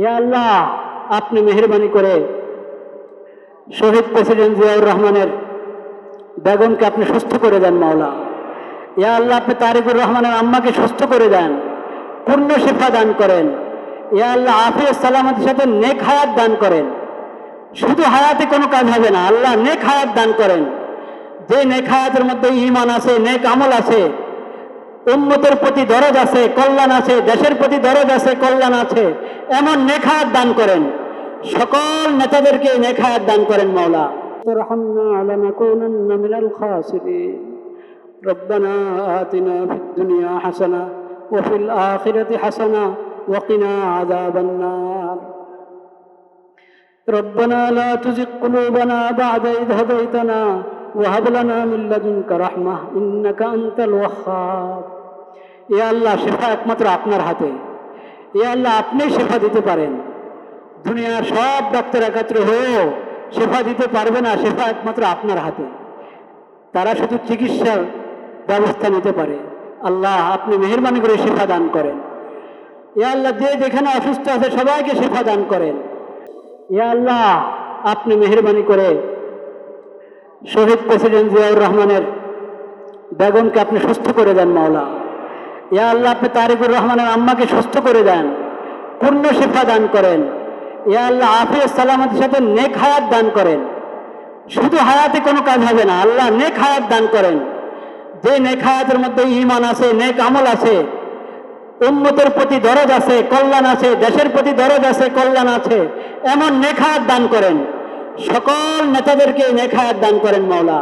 ইয়া আল্লাহ, আপনি মেহেরবানি করে শহীদ প্রেসিডেন্ট জিয়াউর রহমানের বেগমকে আপনি সুস্থ করে দেন মাওলা। ইয়া আল্লাহ, আপনি তারেকুর রহমানের আম্মাকে সুস্থ করে দেন, পূর্ণ শিফা দান করেন। ইয়া আল্লাহ, আফিয়ত সালামতের সাথে নেক হায়াত দান করেন। শুধু হায়াতে কোনো কাজ হবে না, আল্লাহ নেক হায়াত দান করেন। যে নেক হায়াতের মধ্যে ঈমান আছে, নেক আমল আছে, উম্মতের প্রতি দরদ আছে, কল্যাণ আছে, দেশের প্রতি দরদ আছে, কল্যাণ আছে, এমন নেক হায়াত দান করেন। সকল নেতাদেরকে নেক হায়াত দান করেন মাওলা। তারহামনা আলা নাকুনান্না মিনাল খাসিরিন। রব্বানা আতিনা ফিদ দুনিয়া হাসানাহ ওয়া ফিল আখিরাতি হাসানাহ ওয়া কিনা আযাবান নার। রব্বানা লা তুযিগ কুলুবানা বা'দা ইয হাদাইতানা ওয়া হাব লানা মিন লাদুনকা রাহমাহ ইন্নাকা আনতাল ওয়াহ্হাব। ইয়া আল্লাহ, শিফা একমাত্র আপনার হাতে। ইয়া আল্লাহ, আপনি শিফা দিতে পারেন। দুনিয়ার সব ডাক্তার একত্র হয়েও শিফা দিতে পারবে না, শিফা একমাত্র আপনার হাতে। তারা শুধু চিকিৎসার ব্যবস্থা নিতে পারে। আল্লাহ, আপনি মেহেরবানি করে শিফা দান করেন। ইয়া আল্লাহ, যে যেখানে অসুস্থ আছে সবাইকে শিফা দান করেন। ইয়া আল্লাহ, আপনি মেহেরবানি করে শহীদ প্রেসিডেন্ট জিয়াউর রহমানের বেগমকে আপনি সুস্থ করে দেন মাওলা। ইয়া আল্লাহ, আপনি তারেকুর রহমানের আম্মাকে সুস্থ করে দেন, পূর্ণ শিফা দান করেন। ইয়া আল্লাহ, আফিয়ত সালামতের সাথে নেক হায়াত দান করেন। শুধু হায়াতে কোনো কাজ হবে না, আল্লাহ নেক হায়াত দান করেন। যে নেক হায়াতের মধ্যে ঈমান আছে, নেক আমল আছে, উম্মতের প্রতি দরদ আছে, কল্যাণ আছে, দেশের প্রতি দরদ আছে, কল্যাণ আছে, এমন নেক হায়াত দান করেন। সকল নেতাদেরকে নেক হায়াত দান করেন মাওলা।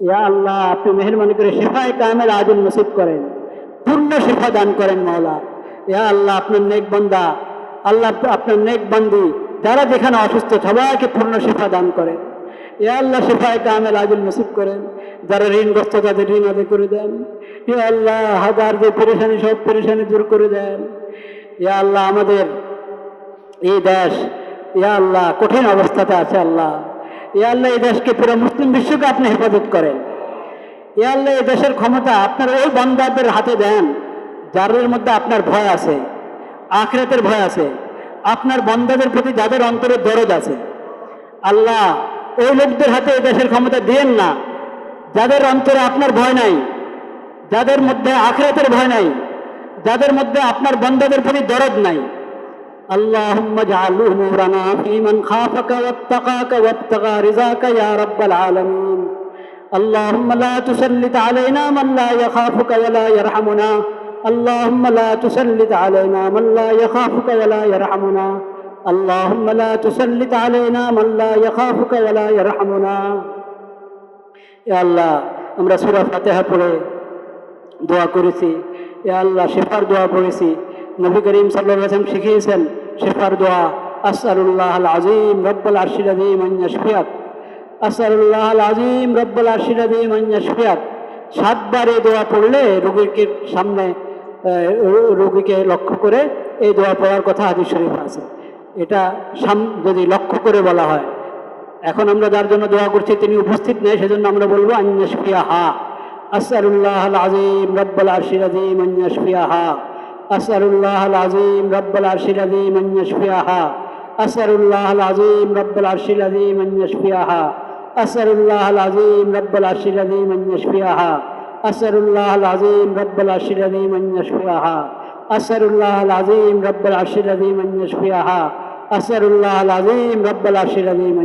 ইয়া আল্লাহ, আপনি মেহেরবানি করে শিফায়ে কামেল আজিল নসিব করেন, পূর্ণ শিফা দান করেন মাওলা। ইয়া আল্লাহ, আপনার নেক বান্দা, আল্লাহ আপনার নেক বান্দি যারা যেখানে অসুস্থ সবাইকে পূর্ণ শিফা দান করেন। ইয়া আল্লাহ, শিফায়ে কামেল আজিল নসিব করেন। যারা ঋণগ্রস্ত তাদের ঋণ আদায় করে দেন। ইয়া আল্লাহ, হাজার যে পেরেশানি সব পেরেশানি দূর করে দেন। ইয়া আল্লাহ, আমাদের এই দেশ ইয়া আল্লাহ কঠিন অবস্থাতে আছে আল্লাহ। ইয়া আল্লাহ, এই দেশকে পুরো মুসলিম বিশ্বকে আপনি হেফাজত করেন। ইয়া আল্লাহ, এই দেশের ক্ষমতা আপনার ওই বান্দাদের হাতে দেন যাদের মধ্যে আপনার ভয় আছে, আখিরাতের ভয় আছে, আপনার বান্দাদের প্রতি যাদের অন্তরে দরদ আছে। আল্লাহ, ওই লোকদের হাতে এই দেশের ক্ষমতা দিয়েন না যাদের অন্তরে আপনার ভয় নাই, যাদের মধ্যে আখিরাতের ভয় নাই, যাদের মধ্যে আপনার বান্দাদের প্রতি দরদ নাই। আল্লাহুম্মা জাআল উমুরানা ফীমান খাফাকা ওয়াত্তাকাকা ওয়াবতাগা রিযাকা ইয়া রাব্বাল আলামিন। আল্লাহুম্মা লা তুসাল্লিত আলাইনা মান লা ইয়াখাফুকা ওয়া লা ইয়ারহামুনা। আল্লাহুম্মা লা তুসাল্লিত আলাইনা মান লা ইয়াখাফুকা ওয়া লা ইয়ারহামুনা। আল্লাহুম্মা লা তুসাল্লিত আলাইনা মান লা ইয়াখাফুকা ওয়া লা ইয়ারহামুনা। ইয়া আল্লাহ, আমরা সূরা ফাতিহা পড়ে দোয়া করেছি। ইয়া আল্লাহ, শিফার দোয়া পড়েছি। নবী করিম সাল্লাল্লাহু আলাইহি ওয়াসাল্লাম শিখিয়েছেন শিফার দোয়া, আসআলুল্লাহাল আযীম রব্বুল আরশিল আযীম আন ইয়াশফিয়াক। আসআলুল্লাহাল আযীম রব্বুল আরশিল আযীম আন ইয়াশফিয়াক। 7 বার এই দোয়া পড়লে রোগীর সামনে রোগীকে লক্ষ্য করে এই দোয়া পড়ার কথা হাদিস শরীফে আছে। এটা যদি লক্ষ্য করে বলা হয়, এখন আমরা যার জন্য দোয়া করছি তিনি উপস্থিত নেই, সেজন্য আমরা বলবো আন ইয়াশফিয়াহা। আসআলুল্লাহাল আযীম রব্বুল আরশিল আযীম আন ইয়াশফিয়াহা। আসআলুল্লাহাল আযীম রব্বুল আরশিল আযীম আন ইয়াশফিয়াহা। আসআলুল্লাহাল আযীম রব্বুল আরশিল আযীম আন ইয়াশফিয়াহা। আসআলুল্লাহাল আযীম রব্বুল আরশিল আযীম আন ইয়াশফিয়াহা। আসআলুল্লাহাল আযীম রব্বুল আরশিল আযীম আন ইয়াশফিয়াহা। আসআলুল্লাহাল আযীম রব্বুল আরশিল আযীম আন ইয়াশফিয়াহা। আসআলুল্লাহাল আযীম রব্বুল আরশিল আযীম।